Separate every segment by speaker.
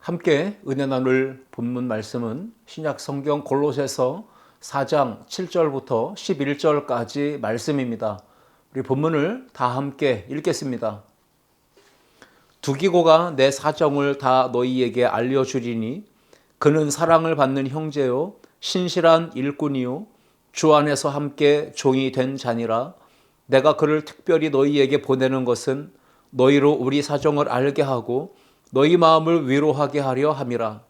Speaker 1: 함께 은혜 나눌 본문 말씀은 신약 성경 골로새서 4장 7절부터 11절까지 말씀입니다. 우리 본문을 다 함께 읽겠습니다. 두기고가 내 사정을 다 너희에게 알려주리니 그는 사랑을 받는 형제요 신실한 일꾼이요 주 안에서 함께 종이 된 자니라. 내가 그를 특별히 너희에게 보내는 것은 너희로 우리 사정을 알게 하고 너희 마음을 위로하게 하려 함이라.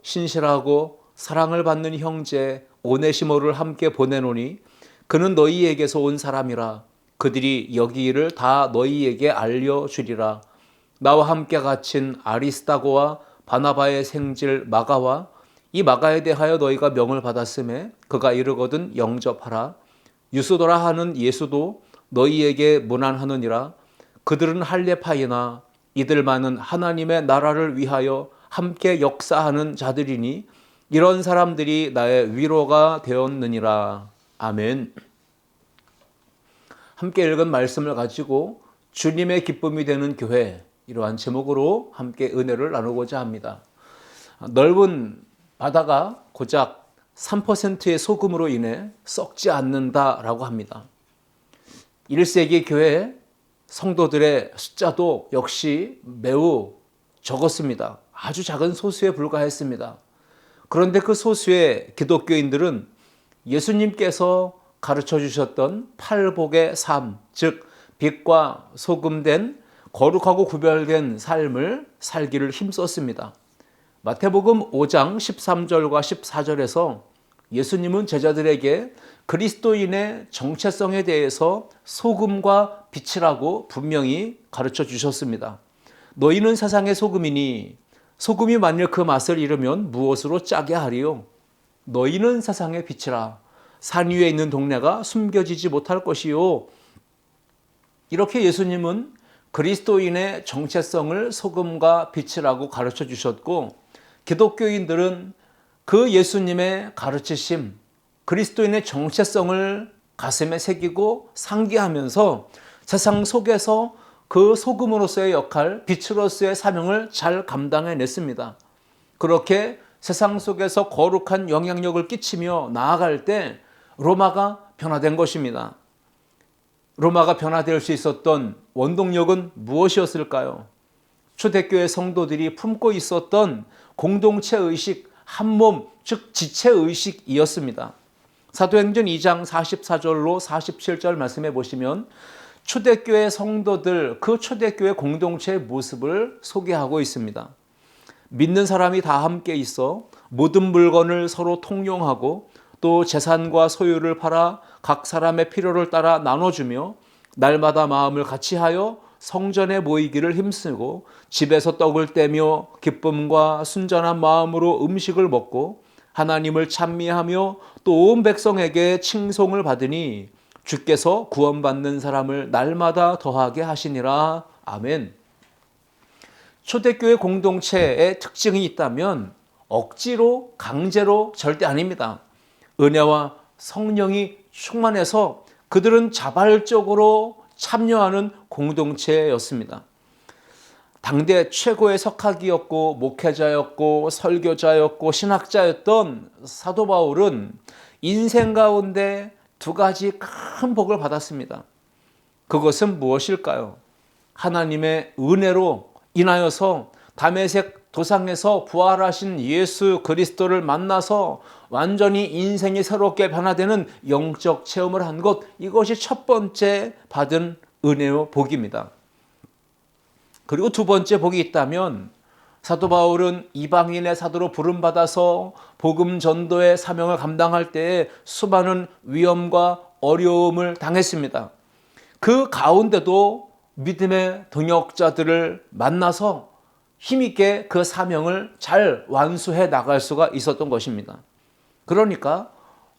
Speaker 1: 신실하고 사랑을 받는 형제 오네시모를 함께 보내노니 그는 너희에게서 온 사람이라. 그들이 여기 일을 다 너희에게 알려주리라. 나와 함께 갇힌 아리스다고와 바나바의 생질 마가와 이 마가에 대하여 너희가 명을 받았음에 그가 이르거든 영접하라. 유스도라 하는 예수도 너희에게 문안하느니라. 그들은 할례파이나 이들만은 하나님의 나라를 위하여 함께 역사하는 자들이니 이런 사람들이 나의 위로가 되었느니라. 아멘. 함께 읽은 말씀을 가지고 주님의 기쁨이 되는 교회, 이러한 제목으로 함께 은혜를 나누고자 합니다. 넓은 바다가 고작 3%의 소금으로 인해 썩지 않는다라고 합니다. 1세기 교회 성도들의 숫자도 역시 매우 적었습니다. 아주 작은 소수에 불과했습니다. 그런데 그 소수의 기독교인들은 예수님께서 가르쳐 주셨던 팔복의 삶, 즉 빛과 소금된 거룩하고 구별된 삶을 살기를 힘썼습니다. 마태복음 5장 13절과 14절에서 예수님은 제자들에게 그리스도인의 정체성에 대해서 소금과 빛이라고 분명히 가르쳐 주셨습니다. 너희는 세상의 소금이니 소금이 만일 그 맛을 잃으면 무엇으로 짜게 하리요? 너희는 세상의 빛이라. 산 위에 있는 동네가 숨겨지지 못할 것이요. 이렇게 예수님은 그리스도인의 정체성을 소금과 빛이라고 가르쳐 주셨고, 기독교인들은 그 예수님의 가르치심, 그리스도인의 정체성을 가슴에 새기고 상기하면서 세상 속에서 그 소금으로서의 역할, 빛으로서의 사명을 잘 감당해냈습니다. 그렇게 세상 속에서 거룩한 영향력을 끼치며 나아갈 때 로마가 변화된 것입니다. 로마가 변화될 수 있었던 원동력은 무엇이었을까요? 초대교회 성도들이 품고 있었던 공동체의식, 한몸, 즉 지체의식이었습니다. 사도행전 2장 44절로 47절 말씀해 보시면 초대교회 성도들, 그 초대교회 공동체의 모습을 소개하고 있습니다. 믿는 사람이 다 함께 있어 모든 물건을 서로 통용하고 또 재산과 소유를 팔아 각 사람의 필요를 따라 나눠주며 날마다 마음을 같이하여 성전에 모이기를 힘쓰고 집에서 떡을 떼며 기쁨과 순전한 마음으로 음식을 먹고 하나님을 찬미하며 또 온 백성에게 칭송을 받으니 주께서 구원받는 사람을 날마다 더하게 하시니라. 아멘. 초대교회 공동체의 특징이 있다면 억지로, 강제로 절대 아닙니다. 은혜와 성령이 충만해서 그들은 자발적으로 참여하는 공동체였습니다. 당대 최고의 석학이었고 목회자였고 설교자였고 신학자였던 사도 바울은 인생 가운데 두 가지 큰 복을 받았습니다. 그것은 무엇일까요? 하나님의 은혜로 인하여서 다메섹 도상에서 부활하신 예수 그리스도를 만나서 완전히 인생이 새롭게 변화되는 영적 체험을 한 것, 이것이 첫 번째 받은 은혜요 복입니다. 그리고 두 번째 복이 있다면 사도 바울은 이방인의 사도로 부름받아서 복음 전도의 사명을 감당할 때에 수많은 위험과 어려움을 당했습니다. 그 가운데도 믿음의 동역자들을 만나서 힘있게 그 사명을 잘 완수해 나갈 수가 있었던 것입니다. 그러니까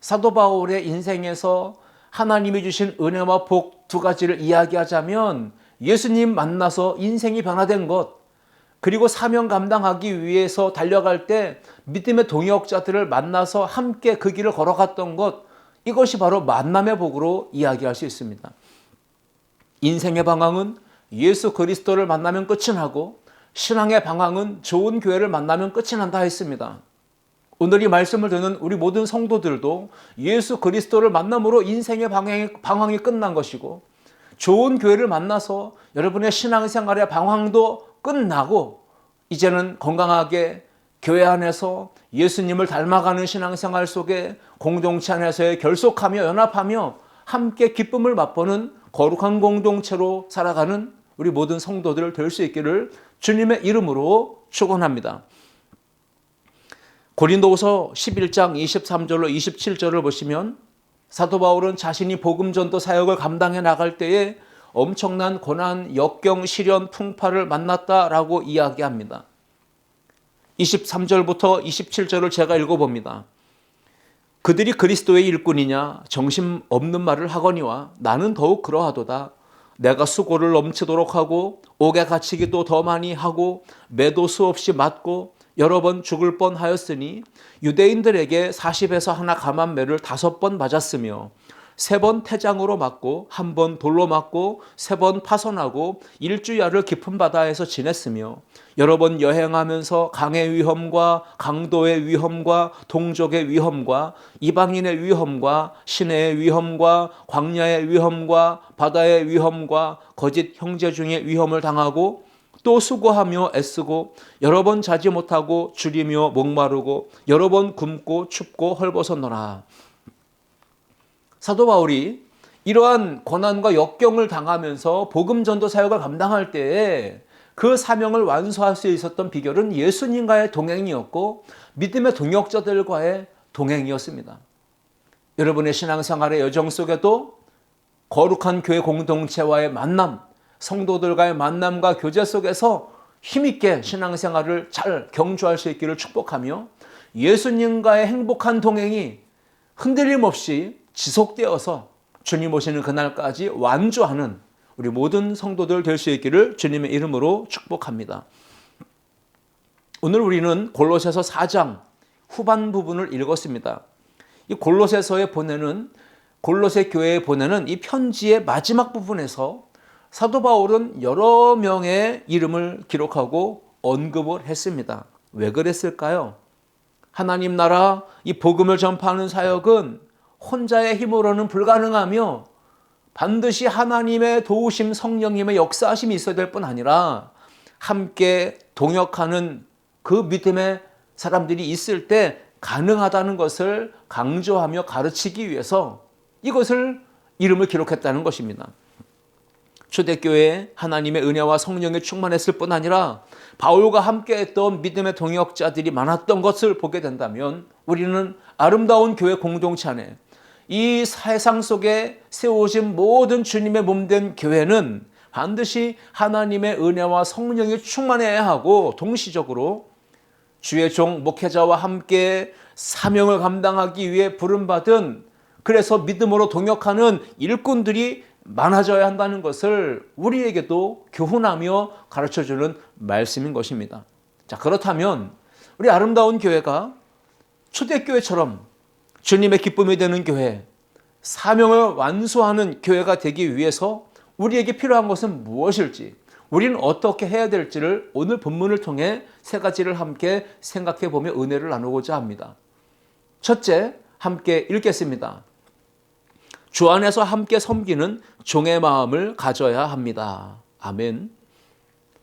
Speaker 1: 사도 바울의 인생에서 하나님이 주신 은혜와 복 두 가지를 이야기하자면 예수님 만나서 인생이 변화된 것, 그리고 사명 감당하기 위해서 달려갈 때 믿음의 동역자들을 만나서 함께 그 길을 걸어갔던 것, 이것이 바로 만남의 복으로 이야기할 수 있습니다. 인생의 방향은 예수 그리스도를 만나면 끝이 나고 신앙의 방향은 좋은 교회를 만나면 끝이 난다 했습니다. 오늘 이 말씀을 듣는 우리 모든 성도들도 예수 그리스도를 만남으로 인생의 방향이 끝난 것이고, 좋은 교회를 만나서 여러분의 신앙생활의 방향도 끝나고 이제는 건강하게 교회 안에서 예수님을 닮아가는 신앙생활 속에 공동체 안에서의 결속하며 연합하며 함께 기쁨을 맛보는 거룩한 공동체로 살아가는 우리 모든 성도들 될 수 있기를 주님의 이름으로 축원합니다. 고린도후서 11장 23절로 27절을 보시면 사도 바울은 자신이 복음 전도 사역을 감당해 나갈 때에 엄청난 고난, 역경, 시련, 풍파를 만났다라고 이야기합니다. 23절부터 27절을 제가 읽어봅니다. 그들이 그리스도의 일꾼이냐 정신없는 말을 하거니와 나는 더욱 그러하도다. 내가 수고를 넘치도록 하고 옥에 갇히기도 더 많이 하고 매도 수없이 맞고 여러 번 죽을 뻔하였으니 유대인들에게 40에서 하나 감한 매를 5번 맞았으며 3번 태장으로 맞고 1번 돌로 맞고 3번 파손하고 일주야를 깊은 바다에서 지냈으며 여러 번 여행하면서 강의 위험과 강도의 위험과 동족의 위험과 이방인의 위험과 시내의 위험과 광야의 위험과 바다의 위험과 거짓 형제 중의 위험을 당하고 또 수고하며 애쓰고 여러 번 자지 못하고 줄이며 목마르고 여러 번 굶고 춥고 헐벗었노라. 사도 바울이 이러한 고난과 역경을 당하면서 복음 전도 사역을 감당할 때에 그 사명을 완수할 수 있었던 비결은 예수님과의 동행이었고 믿음의 동역자들과의 동행이었습니다. 여러분의 신앙생활의 여정 속에도 거룩한 교회 공동체와의 만남, 성도들과의 만남과 교제 속에서 힘있게 신앙생활을 잘 경주할 수 있기를 축복하며 예수님과의 행복한 동행이 흔들림 없이 지속되어서 주님 오시는 그날까지 완주하는 우리 모든 성도들 될 수 있기를 주님의 이름으로 축복합니다. 오늘 우리는 골로새서 4장 후반 부분을 읽었습니다. 이 골로새서에 보내는 골로새 교회에 보내는 이 편지의 마지막 부분에서 사도 바울은 여러 명의 이름을 기록하고 언급을 했습니다. 왜 그랬을까요? 하나님 나라 이 복음을 전파하는 사역은 혼자의 힘으로는 불가능하며 반드시 하나님의 도우심, 성령님의 역사하심이 있어야 될 뿐 아니라 함께 동역하는 그 믿음의 사람들이 있을 때 가능하다는 것을 강조하며 가르치기 위해서 이것을 이름을 기록했다는 것입니다. 초대교회에 하나님의 은혜와 성령에 충만했을 뿐 아니라 바울과 함께했던 믿음의 동역자들이 많았던 것을 보게 된다면 우리는 아름다운 교회 공동체 안에 이 세상 속에 세우신 모든 주님의 몸된 교회는 반드시 하나님의 은혜와 성령이 충만해야 하고 동시적으로 주의 종 목회자와 함께 사명을 감당하기 위해 부름받은, 그래서 믿음으로 동역하는 일꾼들이 많아져야 한다는 것을 우리에게도 교훈하며 가르쳐주는 말씀인 것입니다. 자, 그렇다면 우리 아름다운 교회가 초대교회처럼 주님의 기쁨이 되는 교회, 사명을 완수하는 교회가 되기 위해서 우리에게 필요한 것은 무엇일지, 우리는 어떻게 해야 될지를 오늘 본문을 통해 3가지를 함께 생각해 보며 은혜를 나누고자 합니다. 첫째, 함께 읽겠습니다. 주 안에서 함께 섬기는 종의 마음을 가져야 합니다. 아멘.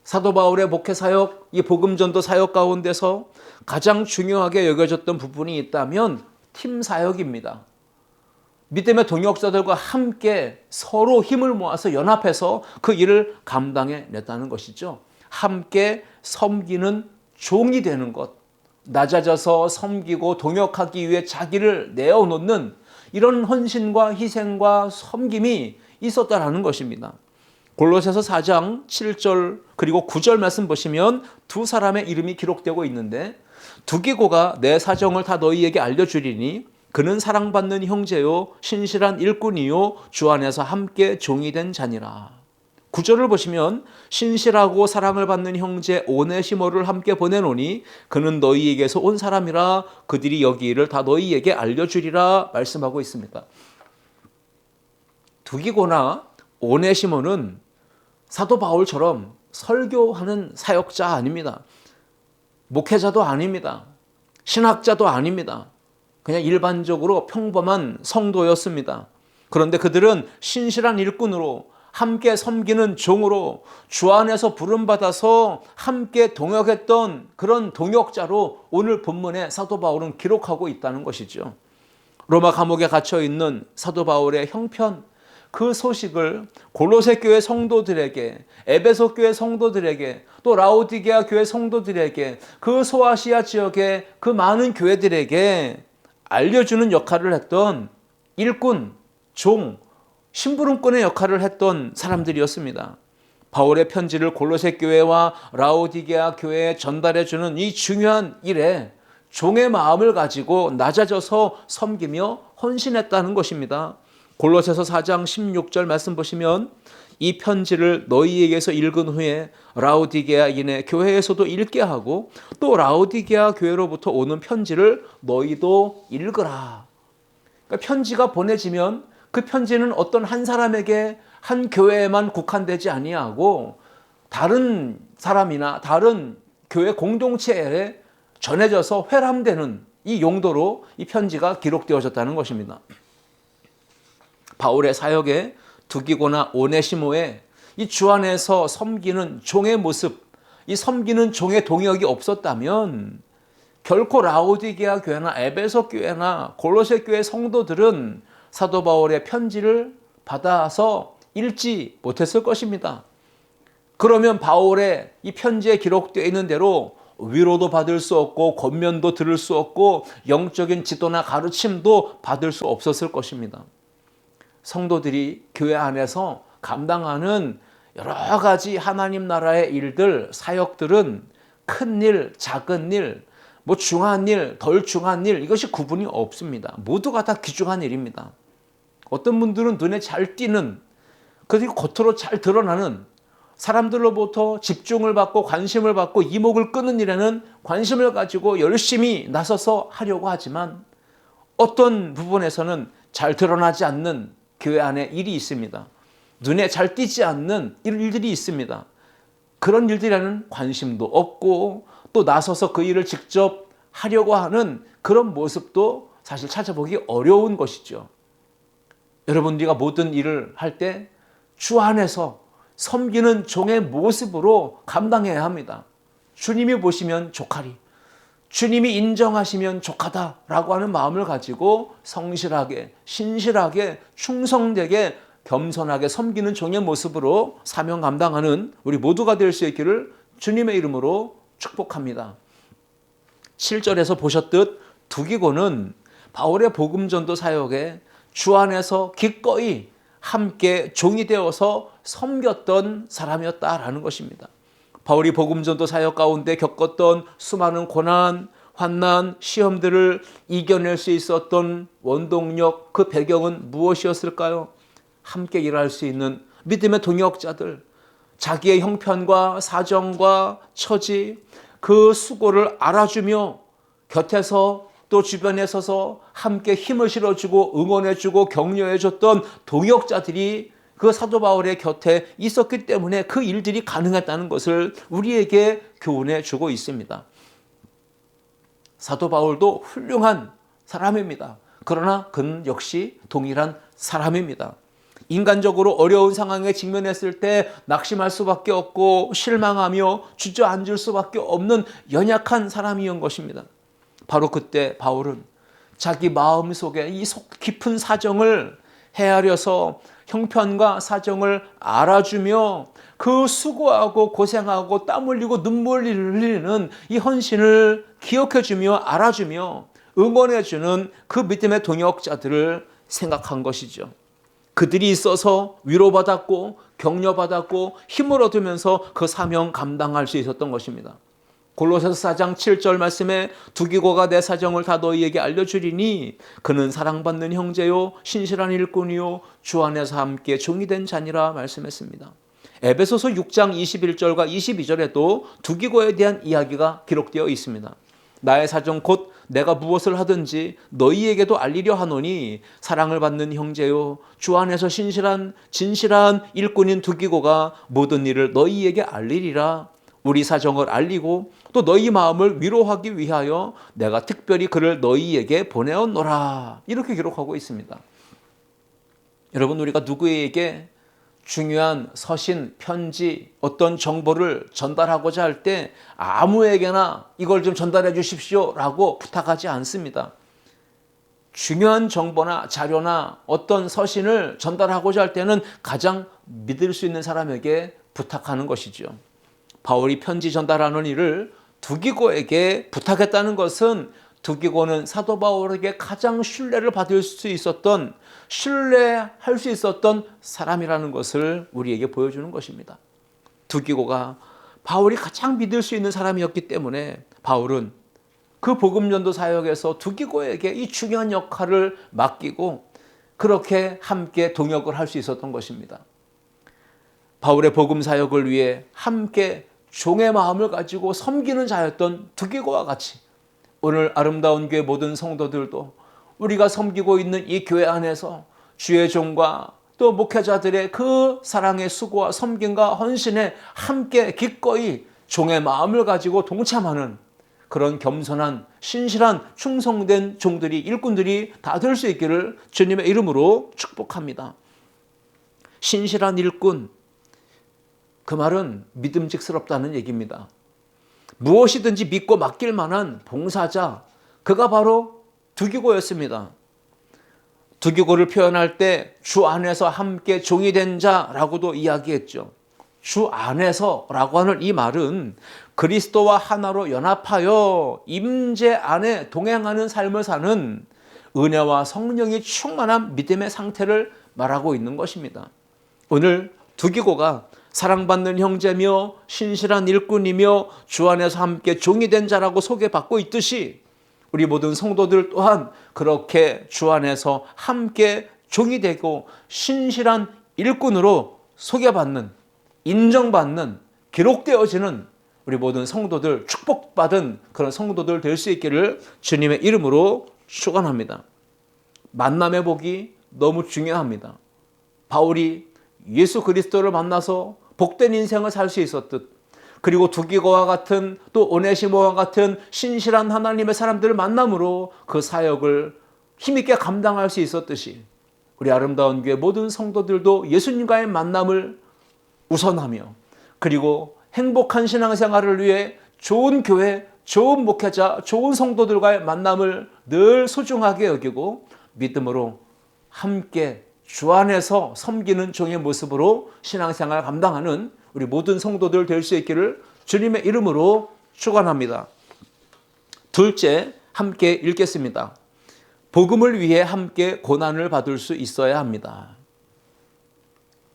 Speaker 1: 사도 바울의 목회 사역, 이 복음 전도 사역 가운데서 가장 중요하게 여겨졌던 부분이 있다면 팀 사역입니다. 믿음의 동역자들과 함께 서로 힘을 모아서 연합해서 그 일을 감당해 냈다는 것이죠. 함께 섬기는 종이 되는 것, 낮아져서 섬기고 동역하기 위해 자기를 내어놓는 이런 헌신과 희생과 섬김이 있었다라는 것입니다. 골로새서 4장 7절 그리고 9절 말씀 보시면 두 사람의 이름이 기록되고 있는데, 두기고가 내 사정을 다 너희에게 알려주리니 그는 사랑받는 형제요 신실한 일꾼이요 주 안에서 함께 종이 된 자니라. 9절을 보시면 신실하고 사랑을 받는 형제 오네시모를 함께 보내노니 그는 너희에게서 온 사람이라 그들이 여기 일을 다 너희에게 알려주리라 말씀하고 있습니다. 두기고나 오네시모는 사도 바울처럼 설교하는 사역자 아닙니다. 목회자도 아닙니다. 신학자도 아닙니다. 그냥 일반적으로 평범한 성도였습니다. 그런데 그들은 신실한 일꾼으로 함께 섬기는 종으로 주 안에서 부름받아서 함께 동역했던 그런 동역자로 오늘 본문에 사도 바울은 기록하고 있다는 것이죠. 로마 감옥에 갇혀 있는 사도 바울의 형편, 그 소식을 골로새 교회 성도들에게, 에베소 교회 성도들에게, 또 라오디게아 교회 성도들에게, 그 소아시아 지역의 그 많은 교회들에게 알려주는 역할을 했던 일꾼, 종, 심부름꾼의 역할을 했던 사람들이었습니다. 바울의 편지를 골로새 교회와 라오디게아 교회에 전달해주는 이 중요한 일에 종의 마음을 가지고 낮아져서 섬기며 헌신했다는 것입니다. 골로새서 4장 16절 말씀 보시면 이 편지를 너희에게서 읽은 후에 라오디게아인의 교회에서도 읽게 하고 또 라오디게아 교회로부터 오는 편지를 너희도 읽으라. 그러니까 편지가 보내지면 그 편지는 어떤 한 사람에게 한 교회에만 국한되지 아니하고 다른 사람이나 다른 교회 공동체에 전해져서 회람되는 이 용도로 이 편지가 기록되어졌다는 것입니다. 바울의 사역에 두기고나 오네시모의 이 주 안에서 섬기는 종의 모습, 이 섬기는 종의 동역이 없었다면 결코 라오디게아 교회나 에베소 교회나 골로새 교회 성도들은 사도 바울의 편지를 받아서 읽지 못했을 것입니다. 그러면 바울의 이 편지에 기록되어 있는 대로 위로도 받을 수 없고 권면도 들을 수 없고 영적인 지도나 가르침도 받을 수 없었을 것입니다. 성도들이 교회 안에서 감당하는 여러 가지 하나님 나라의 일들, 사역들은 큰 일, 작은 일, 중한 일, 덜 중한 일, 이것이 구분이 없습니다. 모두가 다 귀중한 일입니다. 어떤 분들은 눈에 잘 띄는, 그리고 겉으로 잘 드러나는, 사람들로부터 집중을 받고 관심을 받고 이목을 끄는 일에는 관심을 가지고 열심히 나서서 하려고 하지만 어떤 부분에서는 잘 드러나지 않는 교회 안에 일이 있습니다. 눈에 잘 띄지 않는 일들이 있습니다. 그런 일들에는 관심도 없고 또 나서서 그 일을 직접 하려고 하는 그런 모습도 사실 찾아보기 어려운 것이죠. 여러분, 우리가 모든 일을 할 때 주 안에서 섬기는 종의 모습으로 감당해야 합니다. 주님이 보시면 족하리, 주님이 인정하시면 족하다라고 하는 마음을 가지고 성실하게, 신실하게, 충성되게, 겸손하게 섬기는 종의 모습으로 사명 감당하는 우리 모두가 될 수 있기를 주님의 이름으로 축복합니다. 7절에서 보셨듯 두기고는 바울의 복음전도 사역에 주 안에서 기꺼이 함께 종이 되어서 섬겼던 사람이었다라는 것입니다. 바울이 복음전도 사역 가운데 겪었던 수많은 고난, 환난, 시험들을 이겨낼 수 있었던 원동력, 그 배경은 무엇이었을까요? 함께 일할 수 있는 믿음의 동역자들, 자기의 형편과 사정과 처지, 그 수고를 알아주며 곁에서 또 주변에 서서 함께 힘을 실어주고 응원해주고 격려해줬던 동역자들이 그 사도 바울의 곁에 있었기 때문에 그 일들이 가능했다는 것을 우리에게 교훈해 주고 있습니다. 사도 바울도 훌륭한 사람입니다. 그러나 그는 역시 동일한 사람입니다. 인간적으로 어려운 상황에 직면했을 때 낙심할 수밖에 없고 실망하며 주저앉을 수밖에 없는 연약한 사람이었던 것입니다. 바로 그때 바울은 자기 마음속에 이 속 깊은 사정을 헤아려서 형편과 사정을 알아주며 그 수고하고 고생하고 땀 흘리고 눈물 흘리는 이 헌신을 기억해주며 알아주며 응원해주는 그 믿음의 동역자들을 생각한 것이죠. 그들이 있어서 위로받았고 격려받았고 힘을 얻으면서 그 사명 감당할 수 있었던 것입니다. 골로새서 4장 7절 말씀에 두기고가 내 사정을 다 너희에게 알려주리니 그는 사랑받는 형제요 신실한 일꾼이요 주 안에서 함께 종이 된 자니라 말씀했습니다. 에베소서 6장 21절과 22절에도 두기고에 대한 이야기가 기록되어 있습니다. 나의 사정 곧 내가 무엇을 하든지 너희에게도 알리려 하노니 사랑을 받는 형제요 주 안에서 진실한 일꾼인 두기고가 모든 일을 너희에게 알리리라. 우리 사정을 알리고 또 너희 마음을 위로하기 위하여 내가 특별히 그를 너희에게 보내었노라. 이렇게 기록하고 있습니다. 여러분, 우리가 누구에게 중요한 서신, 편지, 어떤 정보를 전달하고자 할 때 아무에게나 이걸 좀 전달해 주십시오 라고 부탁하지 않습니다. 중요한 정보나 자료나 어떤 서신을 전달하고자 할 때는 가장 믿을 수 있는 사람에게 부탁하는 것이죠. 바울이 편지 전달하는 일을 두기고에게 부탁했다는 것은 두기고는 사도 바울에게 가장 신뢰를 받을 수 있었던, 신뢰할 수 있었던 사람이라는 것을 우리에게 보여주는 것입니다. 두기고가 바울이 가장 믿을 수 있는 사람이었기 때문에 바울은 그 복음전도 사역에서 두기고에게 이 중요한 역할을 맡기고 그렇게 함께 동역을 할 수 있었던 것입니다. 바울의 복음 사역을 위해 함께 종의 마음을 가지고 섬기는 자였던 두기고와 같이 오늘 아름다운 교회 모든 성도들도 우리가 섬기고 있는 이 교회 안에서 주의 종과 또 목회자들의 그 사랑의 수고와 섬김과 헌신에 함께 기꺼이 종의 마음을 가지고 동참하는 그런 겸손한 신실한 충성된 종들이, 일꾼들이 다 될 수 있기를 주님의 이름으로 축복합니다. 신실한 일꾼, 그 말은 믿음직스럽다는 얘기입니다. 무엇이든지 믿고 맡길 만한 봉사자, 그가 바로 두기고였습니다. 두기고를 표현할 때 주 안에서 함께 종이 된 자라고도 이야기했죠. 주 안에서라고 하는 이 말은 그리스도와 하나로 연합하여 임재 안에 동행하는 삶을 사는 은혜와 성령이 충만한 믿음의 상태를 말하고 있는 것입니다. 오늘 두기고가 사랑받는 형제며 신실한 일꾼이며 주 안에서 함께 종이 된 자라고 소개받고 있듯이 우리 모든 성도들 또한 그렇게 주 안에서 함께 종이 되고 신실한 일꾼으로 소개받는, 인정받는, 기록되어지는 우리 모든 성도들, 축복받은 그런 성도들 될 수 있기를 주님의 이름으로 축원합니다. 만남의 복이 너무 중요합니다. 바울이 예수 그리스도를 만나서 복된 인생을 살 수 있었듯, 그리고 두기고와 같은 또 오네시모와 같은 신실한 하나님의 사람들을 만남으로 그 사역을 힘있게 감당할 수 있었듯이 우리 아름다운 교회 모든 성도들도 예수님과의 만남을 우선하며 그리고 행복한 신앙생활을 위해 좋은 교회, 좋은 목회자, 좋은 성도들과의 만남을 늘 소중하게 여기고 믿음으로 함께 주 안에서 섬기는 종의 모습으로 신앙생활 감당하는 우리 모든 성도들 될 수 있기를 주님의 이름으로 축원합니다. 둘째, 함께 읽겠습니다. 복음을 위해 함께 고난을 받을 수 있어야 합니다.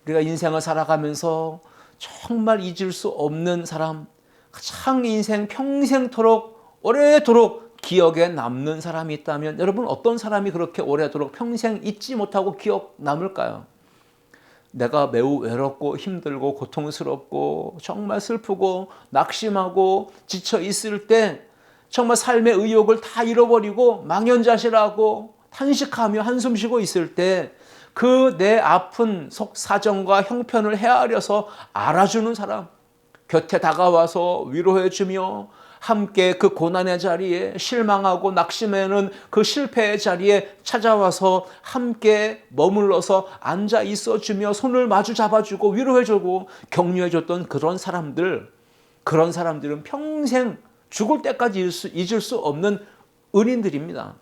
Speaker 1: 우리가 인생을 살아가면서 정말 잊을 수 없는 사람, 가장 인생 평생토록 오래도록 기억에 남는 사람이 있다면 여러분 어떤 사람이 그렇게 오래도록 평생 잊지 못하고 기억 남을까요? 내가 매우 외롭고 힘들고 고통스럽고 정말 슬프고 낙심하고 지쳐 있을 때 정말 삶의 의욕을 다 잃어버리고 망연자실하고 탄식하며 한숨 쉬고 있을 때 그 내 아픈 속 사정과 형편을 헤아려서 알아주는 사람, 곁에 다가와서 위로해주며 함께 그 고난의 자리에 실망하고 낙심하는 그 실패의 자리에 찾아와서 함께 머물러서 앉아 있어주며 손을 마주 잡아주고 위로해주고 격려해줬던 그런 사람들, 그런 사람들은 평생 죽을 때까지 잊을 수 없는 은인들입니다.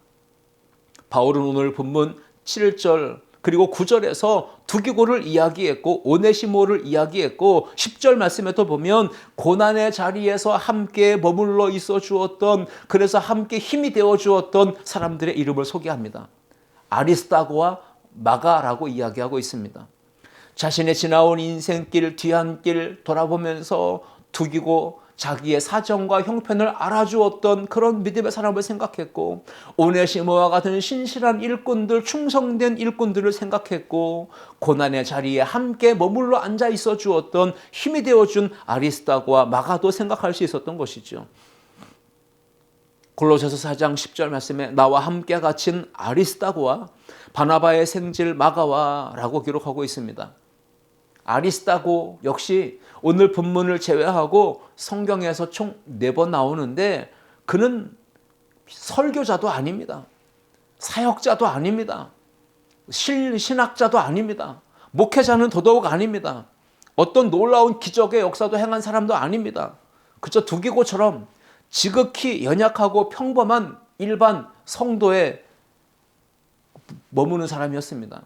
Speaker 1: 바울은 오늘 본문 7절 그리고 9절에서 두기고를 이야기했고 오네시모를 이야기했고 10절 말씀에도 보면 고난의 자리에서 함께 머물러 있어 주었던, 그래서 함께 힘이 되어 주었던 사람들의 이름을 소개합니다. 아리스다고와 마가라고 이야기하고 있습니다. 자신의 지나온 인생길, 뒤안길 돌아보면서 두기고 자기의 사정과 형편을 알아주었던 그런 믿음의 사람을 생각했고, 오네시모와 같은 신실한 일꾼들, 충성된 일꾼들을 생각했고, 고난의 자리에 함께 머물러 앉아 있어 주었던 힘이 되어준 아리스다고와 마가도 생각할 수 있었던 것이죠. 골로새서 4장 10절 말씀에 나와 함께 갇힌 아리스다고와 바나바의 생질 마가와 라고 기록하고 있습니다. 아리스다고 역시 오늘 본문을 제외하고 성경에서 총 4번 나오는데, 그는 설교자도 아닙니다. 사역자도 아닙니다. 신학자도 아닙니다. 목회자는 더더욱 아닙니다. 어떤 놀라운 기적의 역사도 행한 사람도 아닙니다. 그저 두기고처럼 지극히 연약하고 평범한 일반 성도에 머무는 사람이었습니다.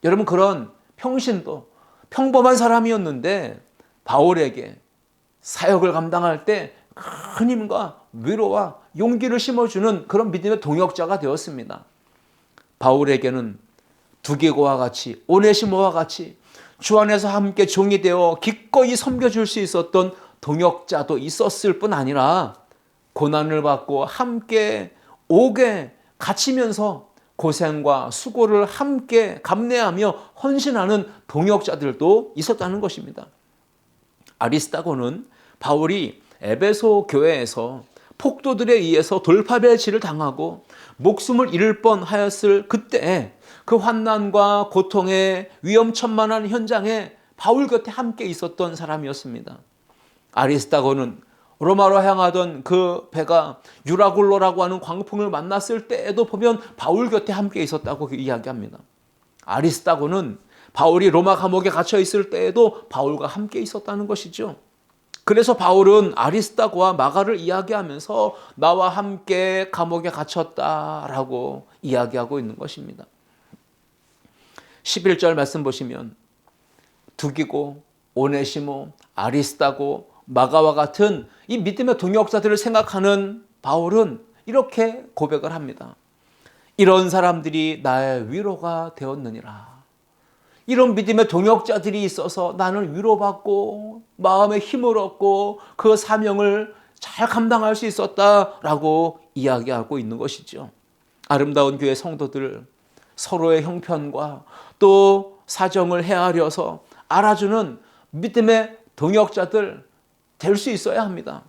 Speaker 1: 여러분, 그런 평신도 평범한 사람이었는데 바울에게 사역을 감당할 때 큰 힘과 위로와 용기를 심어주는 그런 믿음의 동역자가 되었습니다. 바울에게는 두기고와 같이 오네시모와 같이 주 안에서 함께 종이 되어 기꺼이 섬겨줄 수 있었던 동역자도 있었을 뿐 아니라 고난을 받고 함께 옥에 갇히면서 고생과 수고를 함께 감내하며 헌신하는 동역자들도 있었다는 것입니다. 아리스다고는 바울이 에베소 교회에서 폭도들에 의해서 돌파벨치를 당하고 목숨을 잃을 뻔하였을 그때 그 환난과 고통의 위험천만한 현장에 바울 곁에 함께 있었던 사람이었습니다. 아리스다고는 로마로 향하던 그 배가 유라굴로라고 하는 광풍을 만났을 때에도 보면 바울 곁에 함께 있었다고 이야기합니다. 아리스다고는 바울이 로마 감옥에 갇혀 있을 때에도 바울과 함께 있었다는 것이죠. 그래서 바울은 아리스다고와 마가를 이야기하면서 나와 함께 감옥에 갇혔다라고 이야기하고 있는 것입니다. 11절 말씀 보시면 두기고, 오네시모, 아리스다고, 마가와 같은 이 믿음의 동역자들을 생각하는 바울은 이렇게 고백을 합니다. 이런 사람들이 나의 위로가 되었느니라. 이런 믿음의 동역자들이 있어서 나는 위로받고 마음의 힘을 얻고 그 사명을 잘 감당할 수 있었다라고 이야기하고 있는 것이죠. 아름다운 교회 성도들, 서로의 형편과 또 사정을 헤아려서 알아주는 믿음의 동역자들 될 수 있어야 합니다.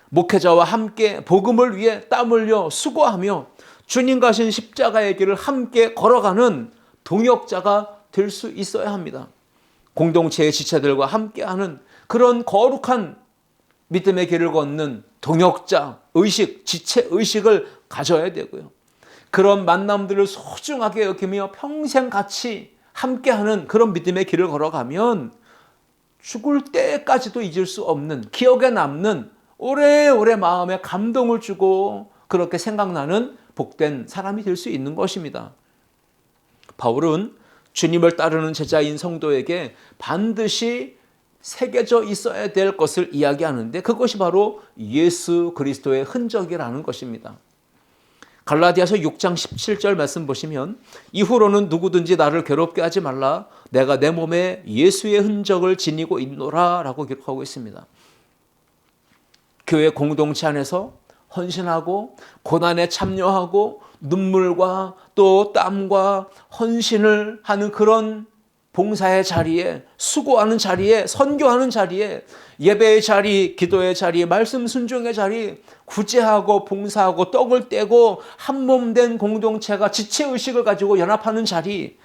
Speaker 1: 목회자와 함께 복음을 위해 땀 흘려 수고하며 주님 가신 십자가의 길을 함께 걸어가는 동역자가 될 수 있어야 합니다. 공동체의 지체들과 함께하는 그런 거룩한 믿음의 길을 걷는 동역자 의식, 지체 의식을 가져야 되고요. 그런 만남들을 소중하게 여기며 평생 같이 함께하는 그런 믿음의 길을 걸어가면 죽을 때까지도 잊을 수 없는, 기억에 남는, 오래오래 마음에 감동을 주고 그렇게 생각나는 복된 사람이 될 수 있는 것입니다. 바울은 주님을 따르는 제자인 성도에게 반드시 새겨져 있어야 될 것을 이야기하는데, 그것이 바로 예수 그리스도의 흔적이라는 것입니다. 갈라디아서 6장 17절 말씀 보시면 이후로는 누구든지 나를 괴롭게 하지 말라, 내가 내 몸에 예수의 흔적을 지니고 있노라 라고 기록하고 있습니다. 교회 공동체 안에서 헌신하고 고난에 참여하고 눈물과 또 땀과 헌신을 하는 그런 봉사의 자리에, 수고하는 자리에, 선교하는 자리에, 예배의 자리, 기도의 자리, 말씀 순종의 자리, 구제하고 봉사하고 떡을 떼고 한 몸 된 공동체가 지체의식을 가지고 연합하는 자리,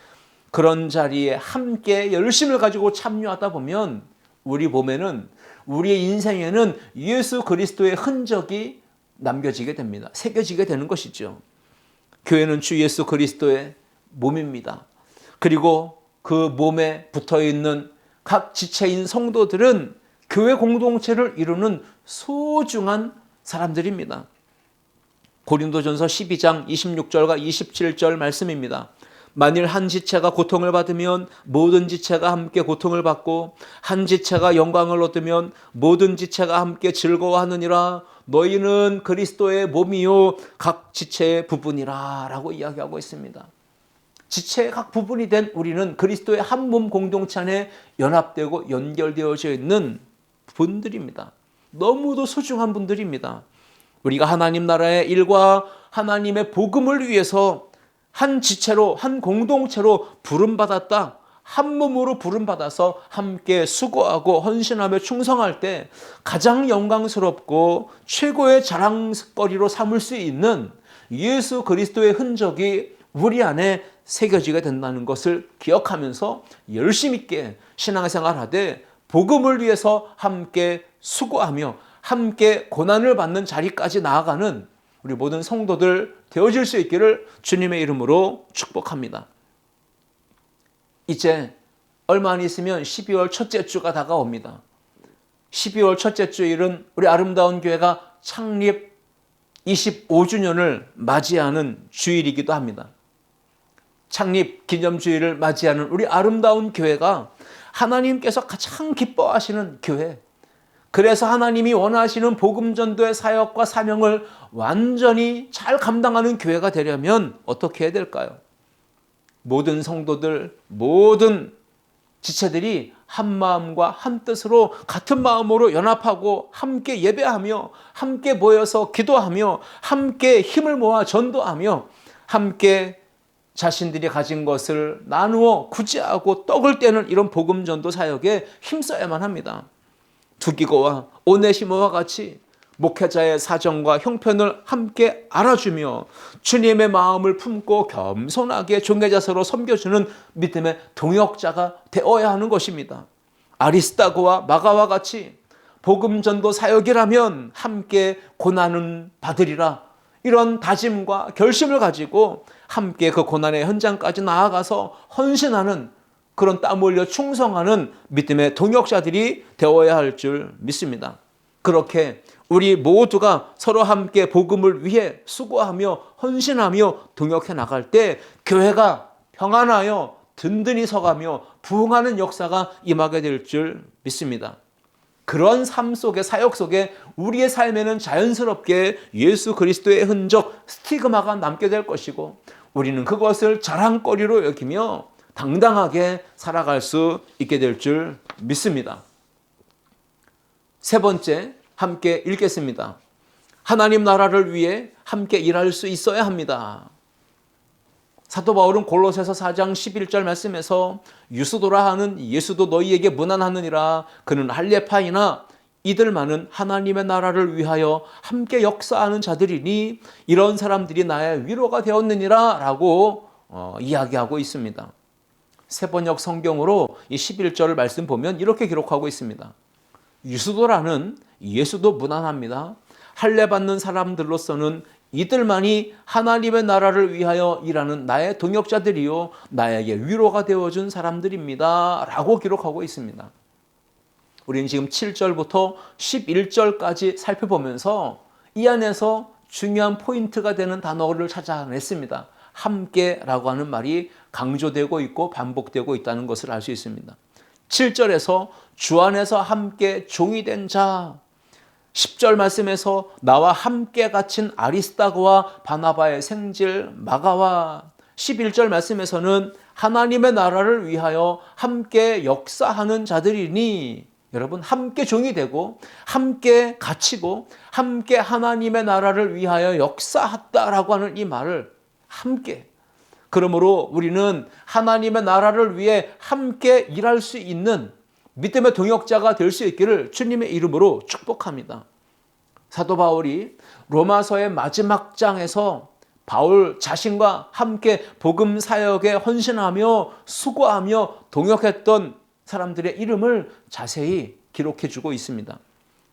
Speaker 1: 그런 자리에 함께 열심을 가지고 참여하다 보면 우리 몸에는, 우리의 인생에는 예수 그리스도의 흔적이 남겨지게 됩니다. 새겨지게 되는 것이죠. 교회는 주 예수 그리스도의 몸입니다. 그리고 그 몸에 붙어있는 각 지체인 성도들은 교회 공동체를 이루는 소중한 사람들입니다. 고린도전서 12장 26절과 27절 말씀입니다. 만일 한 지체가 고통을 받으면 모든 지체가 함께 고통을 받고 한 지체가 영광을 얻으면 모든 지체가 함께 즐거워하느니라. 너희는 그리스도의 몸이요 각 지체의 부분이라 라고 이야기하고 있습니다. 지체의 각 부분이 된 우리는 그리스도의 한 몸 공동체 안에 연합되고 연결되어져 있는 분들입니다. 너무도 소중한 분들입니다. 우리가 하나님 나라의 일과 하나님의 복음을 위해서 한 지체로, 한 공동체로 부름받았다. 한 몸으로 부름받아서 함께 수고하고 헌신하며 충성할 때 가장 영광스럽고 최고의 자랑거리로 삼을 수 있는 예수 그리스도의 흔적이 우리 안에 새겨지게 된다는 것을 기억하면서 열심 있게 신앙생활하되 복음을 위해서 함께 수고하며 함께 고난을 받는 자리까지 나아가는 우리 모든 성도들 되어질 수 있기를 주님의 이름으로 축복합니다. 이제 얼마 안 있으면 12월 첫째 주가 다가옵니다. 12월 첫째 주일은 우리 아름다운 교회가 창립 25주년을 맞이하는 주일이기도 합니다. 창립 기념주일을 맞이하는 우리 아름다운 교회가 하나님께서 가장 기뻐하시는 교회, 그래서 하나님이 원하시는 복음 전도의 사역과 사명을 완전히 잘 감당하는 교회가 되려면 어떻게 해야 될까요? 모든 성도들, 모든 지체들이 한 마음과 한 뜻으로 같은 마음으로 연합하고 함께 예배하며 함께 모여서 기도하며 함께 힘을 모아 전도하며 함께 자신들이 가진 것을 나누어 구제하고 떡을 떼는 이런 복음 전도 사역에 힘써야만 합니다. 두기고와 오네시모와 같이 목회자의 사정과 형편을 함께 알아주며 주님의 마음을 품고 겸손하게 종의 자세로 섬겨주는 믿음의 동역자가 되어야 하는 것입니다. 아리스다고와 마가와 같이 복음 전도 사역이라면 함께 고난은 받으리라, 이런 다짐과 결심을 가지고 함께 그 고난의 현장까지 나아가서 헌신하는, 그런 땀 흘려 충성하는 믿음의 동역자들이 되어야 할 줄 믿습니다. 그렇게 우리 모두가 서로 함께 복음을 위해 수고하며 헌신하며 동역해 나갈 때 교회가 평안하여 든든히 서가며 부흥하는 역사가 임하게 될 줄 믿습니다. 그런 삶 속에, 사역 속에 우리의 삶에는 자연스럽게 예수 그리스도의 흔적, 스티그마가 남게 될 것이고 우리는 그것을 자랑거리로 여기며 당당하게 살아갈 수 있게 될 줄 믿습니다. 세 번째, 함께 읽겠습니다. 하나님 나라를 위해 함께 일할 수 있어야 합니다. 사도 바울은 골로새서 4장 11절 말씀에서 유스도라 하는 예수도 너희에게 문안하느니라. 그는 할례파이나 이들만은 하나님의 나라를 위하여 함께 역사하는 자들이니 이런 사람들이 나의 위로가 되었느니라 라고 이야기하고 있습니다. 세번역 성경으로 이 11절 말씀 보면 이렇게 기록하고 있습니다. 유스도라는 예수도 문안합니다. 할례 받는 사람들로서는 이들만이 하나님의 나라를 위하여 일하는 나의 동역자들이요 나에게 위로가 되어준 사람들입니다 라고 기록하고 있습니다. 우리는 지금 7절부터 11절까지 살펴보면서 이 안에서 중요한 포인트가 되는 단어를 찾아냈습니다. 함께라고 하는 말이 강조되고 있고 반복되고 있다는 것을 알 수 있습니다. 7절에서 주 안에서 함께 종이 된 자, 10절 말씀에서 나와 함께 갇힌 아리스다고와 바나바의 생질 마가와, 11절 말씀에서는 하나님의 나라를 위하여 함께 역사하는 자들이니, 여러분 함께 종이 되고 함께 갇히고 함께 하나님의 나라를 위하여 역사했다라고 하는 이 말을 함께, 그러므로 우리는 하나님의 나라를 위해 함께 일할 수 있는 믿음의 동역자가 될 수 있기를 주님의 이름으로 축복합니다. 사도 바울이 로마서의 마지막 장에서 바울 자신과 함께 복음 사역에 헌신하며 수고하며 동역했던 사람들의 이름을 자세히 기록해 주고 있습니다.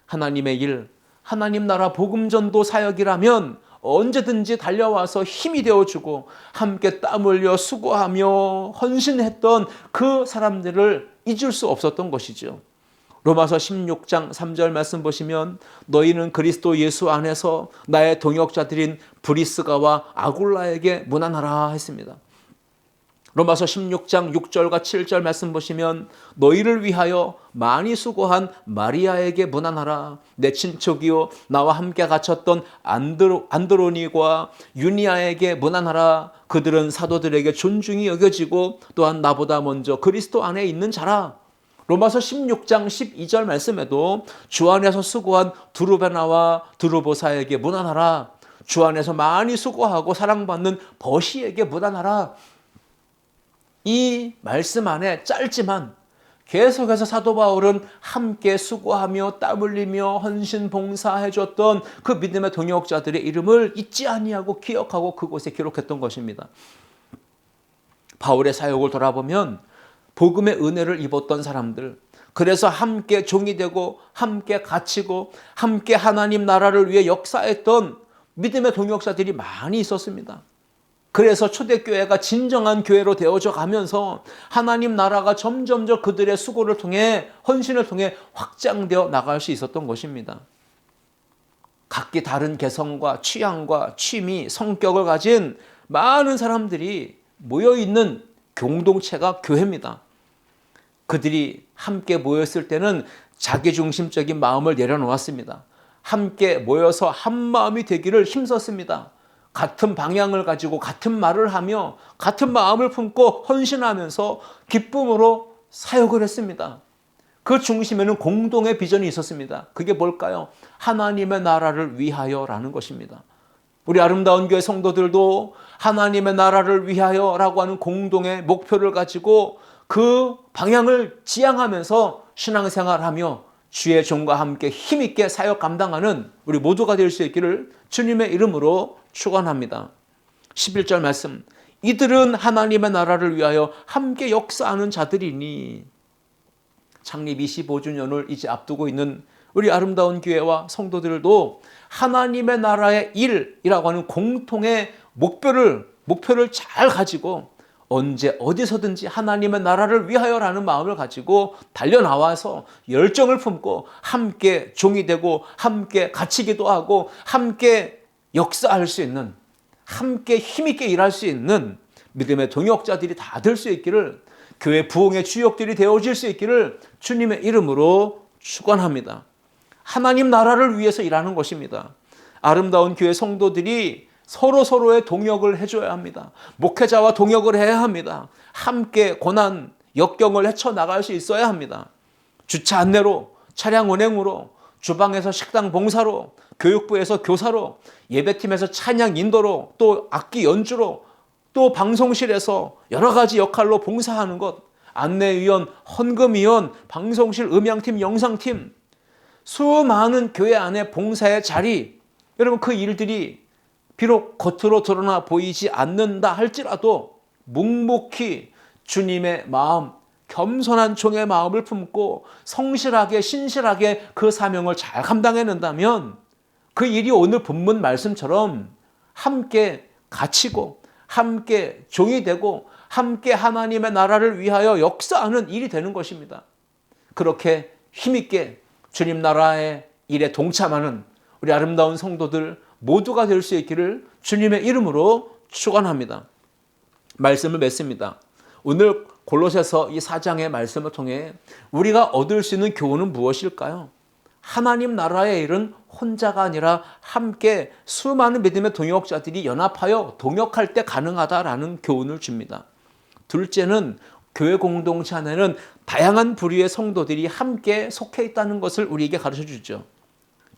Speaker 1: 하나님의 일, 하나님 나라 복음 전도 사역이라면 언제든지 달려와서 힘이 되어주고 함께 땀 흘려 수고하며 헌신했던 그 사람들을 잊을 수 없었던 것이죠. 로마서 16장 3절 말씀 보시면 너희는 그리스도 예수 안에서 나의 동역자들인 브리스가와 아굴라에게 문안하라 했습니다. 로마서 16장 6절과 7절 말씀 보시면 너희를 위하여 많이 수고한 마리아에게 문안하라. 내 친척이요 나와 함께 갇혔던 안드로니과 유니아에게 문안하라. 그들은 사도들에게 존중이 여겨지고 또한 나보다 먼저 그리스도 안에 있는 자라. 로마서 16장 12절 말씀에도 주 안에서 수고한 두루베나와 두루보사에게 문안하라. 주 안에서 많이 수고하고 사랑받는 버시에게 문안하라. 이 말씀 안에 짧지만 계속해서 사도 바울은 함께 수고하며 땀 흘리며 헌신 봉사해줬던 그 믿음의 동역자들의 이름을 잊지 아니하고 기억하고 그곳에 기록했던 것입니다. 바울의 사역을 돌아보면 복음의 은혜를 입었던 사람들, 그래서 함께 종이 되고 함께 갇히고 함께 하나님 나라를 위해 역사했던 믿음의 동역자들이 많이 있었습니다. 그래서 초대교회가 진정한 교회로 되어져 가면서 하나님 나라가 점점점 그들의 수고를 통해 헌신을 통해 확장되어 나갈 수 있었던 것입니다. 각기 다른 개성과 취향과 취미, 성격을 가진 많은 사람들이 모여있는 공동체가 교회입니다. 그들이 함께 모였을 때는 자기중심적인 마음을 내려놓았습니다. 함께 모여서 한 마음이 되기를 힘썼습니다. 같은 방향을 가지고 같은 말을 하며 같은 마음을 품고 헌신하면서 기쁨으로 사역을 했습니다. 그 중심에는 공동의 비전이 있었습니다. 그게 뭘까요? 하나님의 나라를 위하여라는 것입니다. 우리 아름다운 교회 성도들도 하나님의 나라를 위하여라고 하는 공동의 목표를 가지고 그 방향을 지향하면서 신앙생활하며 주의 종과 함께 힘있게 사역 감당하는 우리 모두가 될 수 있기를 주님의 이름으로 축원합니다. 11절 말씀, 이들은 하나님의 나라를 위하여 함께 역사하는 자들이니. 창립 25주년을 이제 앞두고 있는 우리 아름다운 교회와 성도들도 하나님의 나라의 일이라고 하는 공통의 목표를 잘 가지고 언제 어디서든지 하나님의 나라를 위하여라는 마음을 가지고 달려나와서 열정을 품고 함께 종이 되고 함께 갇히기도 하고 함께 역사할 수 있는, 함께 힘있게 일할 수 있는 믿음의 동역자들이 다 될 수 있기를, 교회 부흥의 주역들이 되어질 수 있기를 주님의 이름으로 축원합니다. 하나님 나라를 위해서 일하는 것입니다. 아름다운 교회 성도들이 서로의 동역을 해줘야 합니다. 목회자와 동역을 해야 합니다. 함께 고난, 역경을 헤쳐나갈 수 있어야 합니다. 주차 안내로, 차량 운행으로, 주방에서 식당 봉사로, 교육부에서 교사로, 예배팀에서 찬양 인도로, 또 악기 연주로, 또 방송실에서 여러 가지 역할로 봉사하는 것, 안내위원, 헌금위원, 방송실 음향팀, 영상팀, 수많은 교회 안에 봉사의 자리, 여러분 그 일들이 비록 겉으로 드러나 보이지 않는다 할지라도 묵묵히 주님의 마음, 겸손한 종의 마음을 품고 성실하게 신실하게 그 사명을 잘 감당해낸다면 그 일이 오늘 본문 말씀처럼 함께 갇히고 함께 종이 되고 함께 하나님의 나라를 위하여 역사하는 일이 되는 것입니다. 그렇게 힘있게 주님 나라의 일에 동참하는 우리 아름다운 성도들 모두가 될 수 있기를 주님의 이름으로 축원합니다. 말씀을 맺습니다. 오늘 골로새서 이 4장의 말씀을 통해 우리가 얻을 수 있는 교훈은 무엇일까요? 하나님 나라의 일은 혼자가 아니라 함께 수많은 믿음의 동역자들이 연합하여 동역할 때 가능하다라는 교훈을 줍니다. 둘째는 교회 공동체 안에는 다양한 부류의 성도들이 함께 속해 있다는 것을 우리에게 가르쳐 주죠.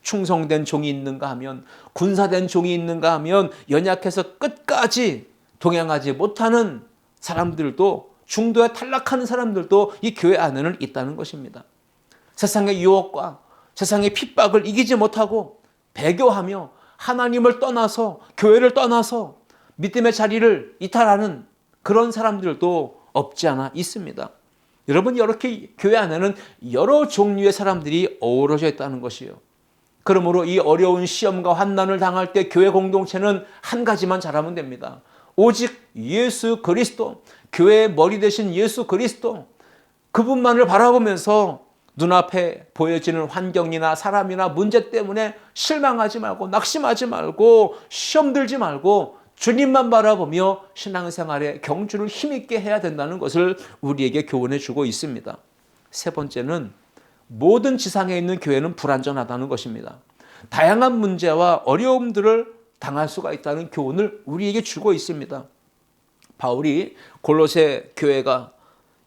Speaker 1: 충성된 종이 있는가 하면, 군사된 종이 있는가 하면 연약해서 끝까지 동행하지 못하는 사람들도, 중도에 탈락하는 사람들도 이 교회 안에는 있다는 것입니다. 세상의 유혹과 세상의 핍박을 이기지 못하고 배교하며 하나님을 떠나서, 교회를 떠나서 믿음의 자리를 이탈하는 그런 사람들도 없지 않아 있습니다. 여러분, 이렇게 교회 안에는 여러 종류의 사람들이 어우러져 있다는 것이에요. 그러므로 이 어려운 시험과 환난을 당할 때 교회 공동체는 한 가지만 잘하면 됩니다. 오직 예수 그리스도, 교회의 머리 되신 예수 그리스도, 그분만을 바라보면서 눈앞에 보여지는 환경이나 사람이나 문제 때문에 실망하지 말고 낙심하지 말고 시험 들지 말고 주님만 바라보며 신앙생활에 경주를 힘있게 해야 된다는 것을 우리에게 교훈해 주고 있습니다. 세 번째는 모든 지상에 있는 교회는 불완전하다는 것입니다. 다양한 문제와 어려움들을 당할 수가 있다는 교훈을 우리에게 주고 있습니다. 바울이 골로새 교회가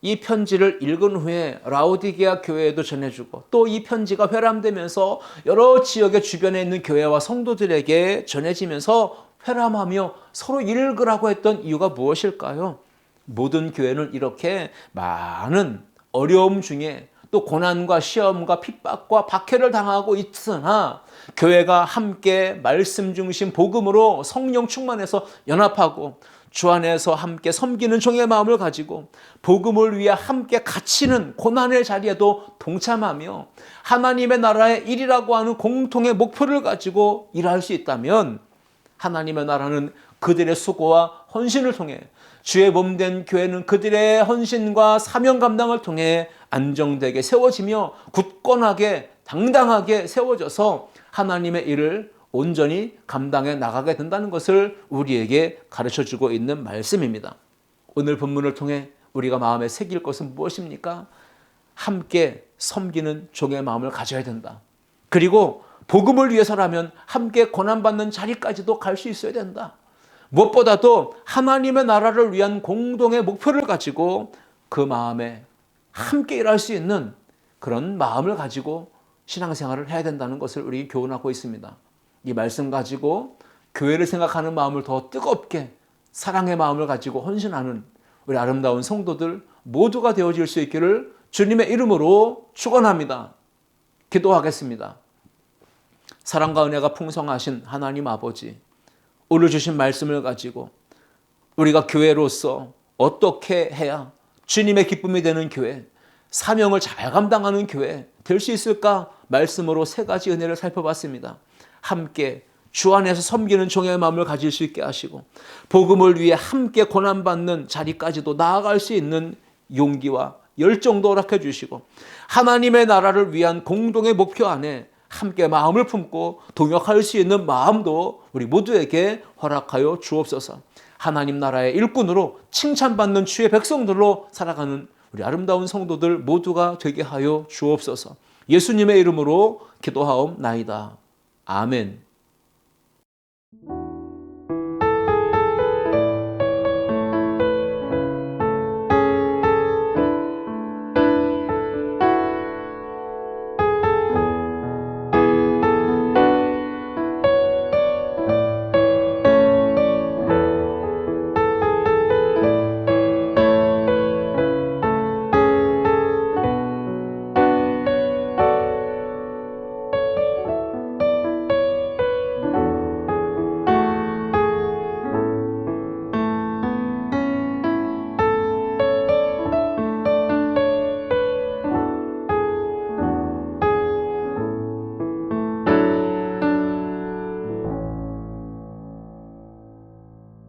Speaker 1: 이 편지를 읽은 후에 라오디게아 교회에도 전해주고 또 이 편지가 회람되면서 여러 지역의 주변에 있는 교회와 성도들에게 전해지면서 회람하며 서로 읽으라고 했던 이유가 무엇일까요? 모든 교회는 이렇게 많은 어려움 중에 또 고난과 시험과 핍박과 박해를 당하고 있으나 교회가 함께 말씀 중심 복음으로 성령 충만해서 연합하고 주 안에서 함께 섬기는 종의 마음을 가지고 복음을 위해 함께 갇히는 고난의 자리에도 동참하며 하나님의 나라의 일이라고 하는 공통의 목표를 가지고 일할 수 있다면 하나님의 나라는 그들의 수고와 헌신을 통해 주의 몸된 교회는 그들의 헌신과 사명 감당을 통해 안정되게 세워지며 굳건하게 당당하게 세워져서 하나님의 일을 온전히 감당해 나가게 된다는 것을 우리에게 가르쳐주고 있는 말씀입니다. 오늘 본문을 통해 우리가 마음에 새길 것은 무엇입니까? 함께 섬기는 종의 마음을 가져야 된다. 그리고 복음을 위해서라면 함께 고난받는 자리까지도 갈 수 있어야 된다. 무엇보다도 하나님의 나라를 위한 공동의 목표를 가지고 그 마음에 함께 일할 수 있는 그런 마음을 가지고 신앙생활을 해야 된다는 것을 우리 교훈하고 있습니다. 이 말씀 가지고 교회를 생각하는 마음을 더 뜨겁게 사랑의 마음을 가지고 헌신하는 우리 아름다운 성도들 모두가 되어질 수 있기를 주님의 이름으로 축원합니다. 기도하겠습니다. 사랑과 은혜가 풍성하신 하나님 아버지, 오늘 주신 말씀을 가지고 우리가 교회로서 어떻게 해야 주님의 기쁨이 되는 교회, 사명을 잘 감당하는 교회 될 수 있을까? 말씀으로 세 가지 은혜를 살펴봤습니다. 함께 주 안에서 섬기는 종의 마음을 가질 수 있게 하시고 복음을 위해 함께 고난받는 자리까지도 나아갈 수 있는 용기와 열정도 허락해 주시고 하나님의 나라를 위한 공동의 목표 안에 함께 마음을 품고 동역할 수 있는 마음도 우리 모두에게 허락하여 주옵소서. 하나님 나라의 일꾼으로 칭찬받는 주의 백성들로 살아가는 우리 아름다운 성도들 모두가 되게 하여 주옵소서. 예수님의 이름으로 기도하옵나이다. 아멘.